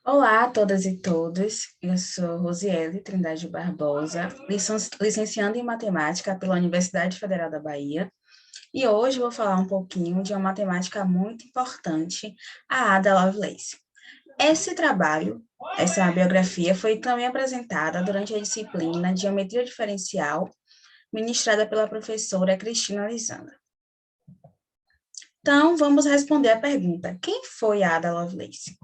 Olá a todas e todos, eu sou Rosiele Trindade Barbosa, licencianda em Matemática pela Universidade Federal da Bahia, e hoje vou falar um pouquinho de uma matemática muito importante, a Ada Lovelace. Esse trabalho, essa biografia, foi também apresentada durante a disciplina de Geometria Diferencial, ministrada pela professora Cristina Lisandra. Então, vamos responder a pergunta: quem foi a Ada Lovelace?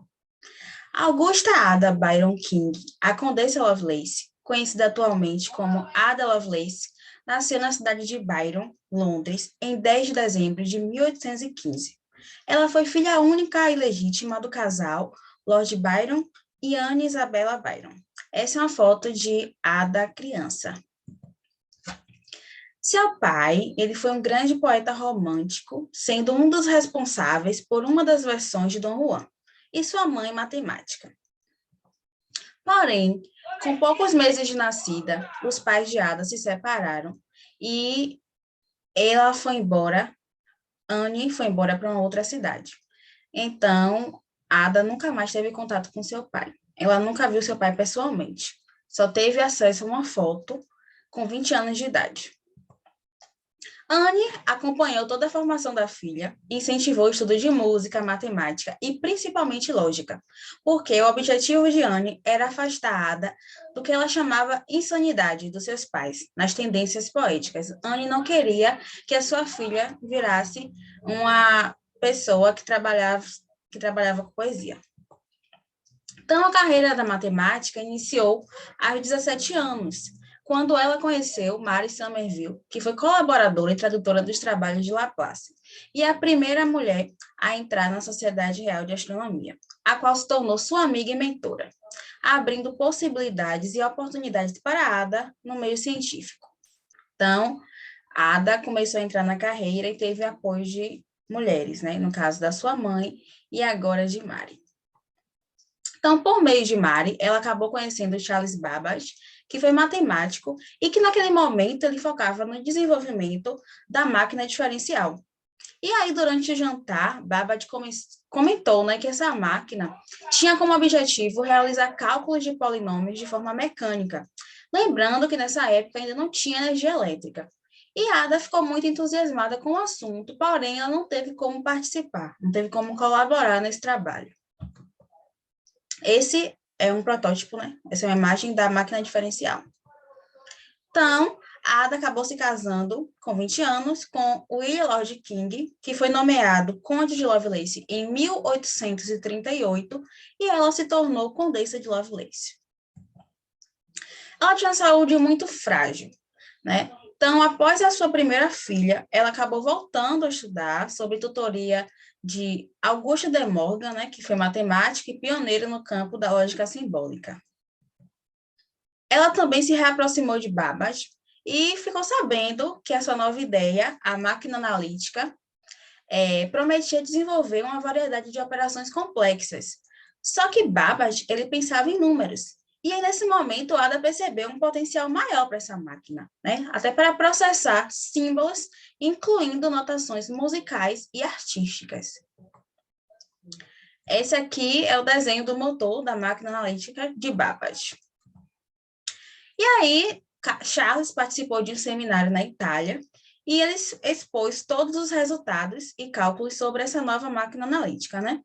Augusta Ada Byron King, a Condessa Lovelace, conhecida atualmente como Ada Lovelace, nasceu na cidade de Byron, Londres, em 10 de dezembro de 1815. Ela foi filha única e legítima do casal Lord Byron e Anne Isabella Byron. Essa é uma foto de Ada criança. Seu pai, ele foi um grande poeta romântico, sendo um dos responsáveis por uma das versões de Dom Juan, e sua mãe matemática. Porém, com poucos meses de nascida, os pais de Ada se separaram e ela foi embora, Anne foi embora para uma outra cidade. Então, Ada nunca mais teve contato com seu pai. Ela nunca viu seu pai pessoalmente. Só teve acesso a uma foto com 20 anos de idade. Anne acompanhou toda a formação da filha, incentivou o estudo de música, matemática e principalmente lógica, porque o objetivo de Anne era afastar Ada do que ela chamava insanidade dos seus pais, nas tendências poéticas. Anne não queria que a sua filha virasse uma pessoa que trabalhava com poesia. Então, a carreira da matemática iniciou aos 17 anos, quando ela conheceu Mary Somerville, que foi colaboradora e tradutora dos trabalhos de Laplace, e a primeira mulher a entrar na Sociedade Real de Astronomia, a qual se tornou sua amiga e mentora, abrindo possibilidades e oportunidades para Ada no meio científico. Então, Ada começou a entrar na carreira e teve apoio de mulheres, né? No caso da sua mãe e agora de Mary. Então, por meio de Mary, ela acabou conhecendo Charles Babbage, que foi matemático e que naquele momento ele focava no desenvolvimento da máquina diferencial. E aí, durante o jantar, Babbage comentou, né, que essa máquina tinha como objetivo realizar cálculos de polinômios de forma mecânica, lembrando que nessa época ainda não tinha energia elétrica. E Ada ficou muito entusiasmada com o assunto, porém ela não teve como participar, não teve como colaborar nesse trabalho. Esse é um protótipo, né? Essa é uma imagem da máquina diferencial. Então, a Ada acabou se casando com 20 anos com William Lord King, que foi nomeado Conde de Lovelace em 1838, e ela se tornou Condessa de Lovelace. Ela tinha saúde muito frágil, né? Então, após a sua primeira filha, ela acabou voltando a estudar sob tutoria de Auguste de Morgan, né, que foi matemática e pioneira no campo da lógica simbólica. Ela também se reaproximou de Babbage e ficou sabendo que essa nova ideia, a máquina analítica, prometia desenvolver uma variedade de operações complexas. Só que Babbage, ele pensava em números. E aí, nesse momento, Ada percebeu um potencial maior para essa máquina, né? Até para processar símbolos, incluindo notações musicais e artísticas. Esse aqui é o desenho do motor da máquina analítica de Babbage. E aí, Charles participou de um seminário na Itália e ele expôs todos os resultados e cálculos sobre essa nova máquina analítica, né?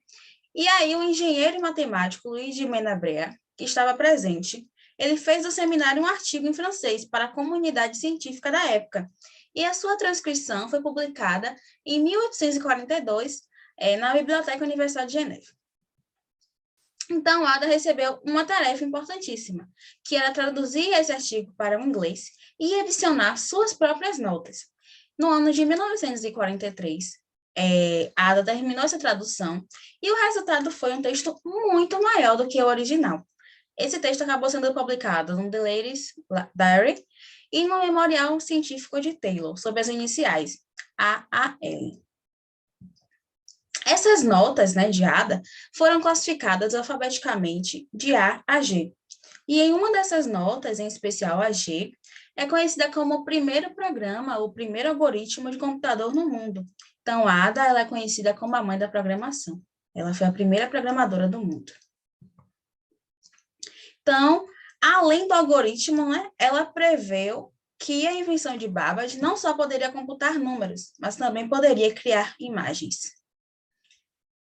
E aí, o engenheiro e matemático Luigi de Menabrea, que estava presente, ele fez do seminário um artigo em francês para a comunidade científica da época. E a sua transcrição foi publicada em 1842 na Biblioteca Universal de Genebra. Então, Ada recebeu uma tarefa importantíssima, que era traduzir esse artigo para o inglês e adicionar suas próprias notas. No ano de 1943, Ada terminou essa tradução e o resultado foi um texto muito maior do que o original. Esse texto acabou sendo publicado no The Ladies' Diary e no Memorial Científico de Taylor, sob as iniciais AAL. Essas notas, né, de Ada foram classificadas alfabeticamente de A a G. E em uma dessas notas, em especial a G, é conhecida como o primeiro programa, o primeiro algoritmo de computador no mundo. Então, Ada ela é conhecida como a mãe da programação. Ela foi a primeira programadora do mundo. Então, além do algoritmo, né, ela preveu que a invenção de Babbage não só poderia computar números, mas também poderia criar imagens.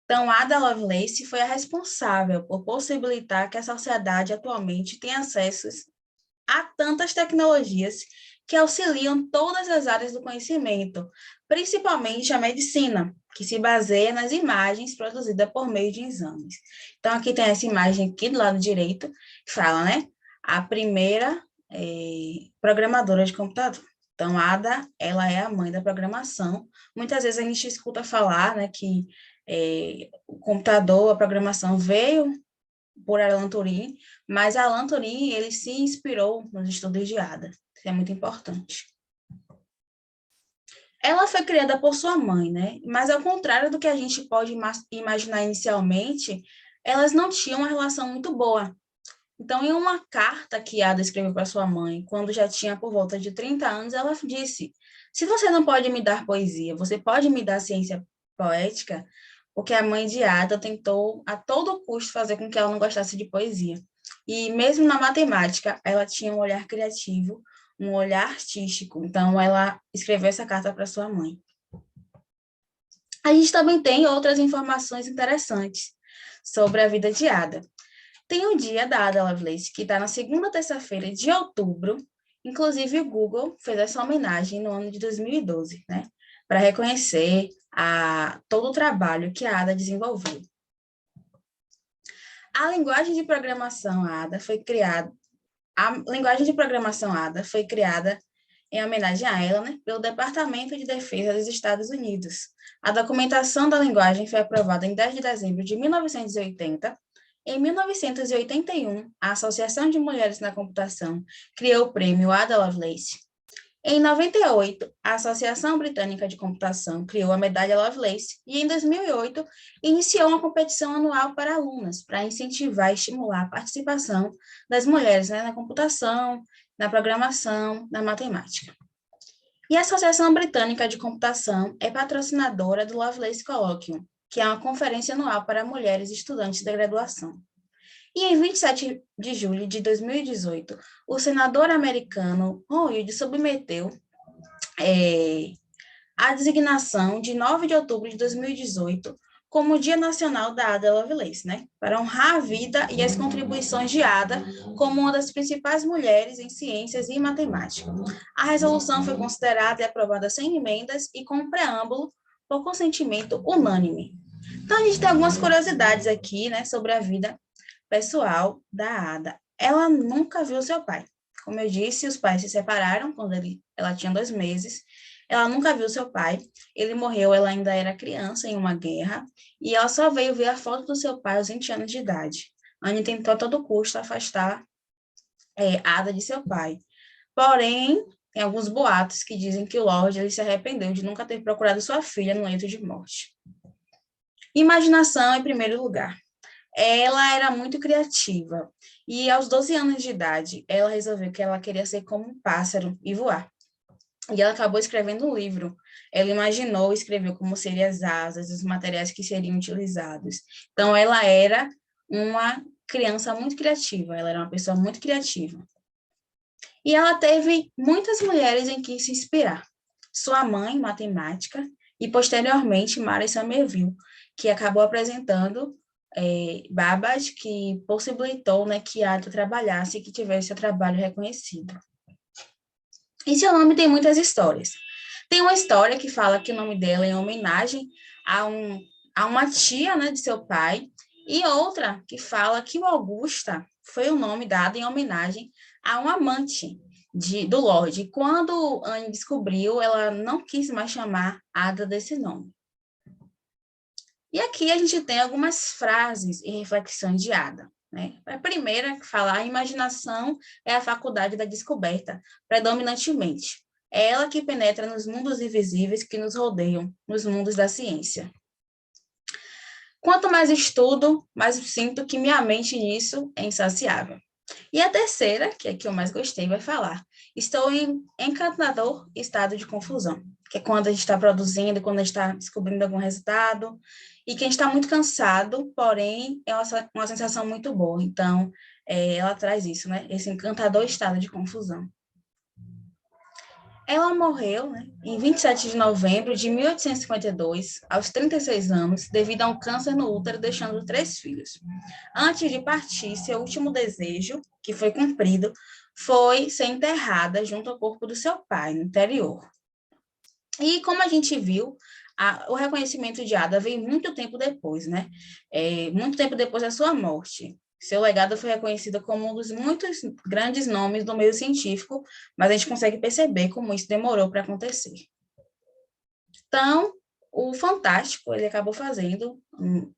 Então, Ada Lovelace foi a responsável por possibilitar que a sociedade atualmente tenha acesso a tantas tecnologias que auxiliam todas as áreas do conhecimento, principalmente a medicina, que se baseia nas imagens produzidas por meio de exames. Então, aqui tem essa imagem aqui do lado direito, que fala, né? A primeira programadora de computador. Então, Ada, ela é a mãe da programação. Muitas vezes a gente escuta falar, né, que o computador, a programação veio por Alan Turing, mas Alan Turing, ele se inspirou nos estudos de Ada. Isso é muito importante. Ela foi criada por sua mãe, né? Mas ao contrário do que a gente pode imaginar inicialmente, elas não tinham uma relação muito boa. Então, em uma carta que Ada escreveu para sua mãe, quando já tinha por volta de 30 anos, ela disse: se você não pode me dar poesia, você pode me dar ciência poética? Porque a mãe de Ada tentou a todo custo fazer com que ela não gostasse de poesia. E mesmo na matemática, ela tinha um olhar criativo, um olhar artístico. Então, ela escreveu essa carta para sua mãe. A gente também tem outras informações interessantes sobre a vida de Ada. Tem o dia da Ada Lovelace, que está na segunda terça-feira de outubro. Inclusive, o Google fez essa homenagem no ano de 2012, né? Para reconhecer todo o trabalho que a Ada desenvolveu. A linguagem de programação ADA foi criada. A linguagem de programação ADA foi criada em homenagem a ela, né, pelo Departamento de Defesa dos Estados Unidos. A documentação da linguagem foi aprovada em 10 de dezembro de 1980. Em 1981, a Associação de Mulheres na Computação criou o prêmio Ada Lovelace. Em 98, a Associação Britânica de Computação criou a Medalha Lovelace e, em 2008, iniciou uma competição anual para alunas para incentivar e estimular a participação das mulheres, né, na computação, na programação, na matemática. E a Associação Britânica de Computação é patrocinadora do Lovelace Colloquium, que é uma conferência anual para mulheres estudantes da graduação. E em 27 de julho de 2018, o senador americano Ron Wyden submeteu a designação de 9 de outubro de 2018 como o Dia Nacional da Ada Lovelace, né? Para honrar a vida e as contribuições de Ada como uma das principais mulheres em ciências e matemática. A resolução foi considerada e aprovada sem emendas e com um preâmbulo por consentimento unânime. Então, a gente tem algumas curiosidades aqui, né, sobre a vida pessoal da Ada. Ela nunca viu seu pai. Como eu disse, os pais se separaram quando ela tinha 2 meses. Ela nunca viu seu pai. Ele morreu, ela ainda era criança em uma guerra. E ela só veio ver a foto do seu pai aos 20 anos de idade. Anne tentou a todo custo afastar Ada de seu pai. Porém, tem alguns boatos que dizem que o Lorde ele se arrependeu de nunca ter procurado sua filha no leito de morte. Imaginação em primeiro lugar. Ela era muito criativa e aos 12 anos de idade, ela resolveu que ela queria ser como um pássaro e voar. E ela acabou escrevendo um livro. Ela imaginou e escreveu como seriam as asas, os materiais que seriam utilizados. Então, ela era uma criança muito criativa, ela era uma pessoa muito criativa. E ela teve muitas mulheres em que se inspirar. Sua mãe, matemática, e posteriormente Mary Somerville, que acabou apresentando Babbage, que possibilitou, né, que Ada trabalhasse e que tivesse seu trabalho reconhecido. E seu nome tem muitas histórias. Tem uma história que fala que o nome dela é em homenagem a uma tia, né, de seu pai, e outra que fala que o Augusta foi o nome dado em homenagem a um amante do Lorde. Quando Anne descobriu, ela não quis mais chamar Ada desse nome. E aqui a gente tem algumas frases e reflexões de Ada. Né? A primeira que fala: a imaginação é a faculdade da descoberta, predominantemente. É ela que penetra nos mundos invisíveis que nos rodeiam, nos mundos da ciência. Quanto mais estudo, mais sinto que minha mente nisso é insaciável. E a terceira, que é a que eu mais gostei, vai falar: estou em encantador estado de confusão, que é quando a gente está produzindo, quando a gente está descobrindo algum resultado, e que a gente está muito cansado, porém é uma sensação muito boa. Então, ela traz isso, né? Esse encantador estado de confusão. Ela morreu, né, em 27 de novembro de 1852, aos 36 anos, devido a um câncer no útero, deixando 3 filhos. Antes de partir, seu último desejo, que foi cumprido, foi ser enterrada junto ao corpo do seu pai, no interior. E como a gente viu, o reconhecimento de Ada veio muito tempo depois, né? Muito tempo depois da sua morte. Seu legado foi reconhecido como um dos muitos grandes nomes do meio científico, mas a gente consegue perceber como isso demorou para acontecer. Então, o Fantástico, ele acabou fazendo,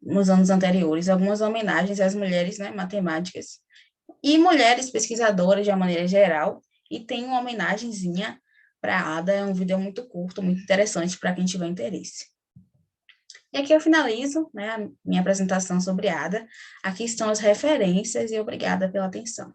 nos anos anteriores, algumas homenagens às mulheres, né, matemáticas e mulheres pesquisadoras de uma maneira geral, e tem uma homenagenzinha para a Ada, é um vídeo muito curto, muito interessante para quem tiver interesse. E aqui eu finalizo, né, a minha apresentação sobre a Ada. Aqui estão as referências e obrigada pela atenção.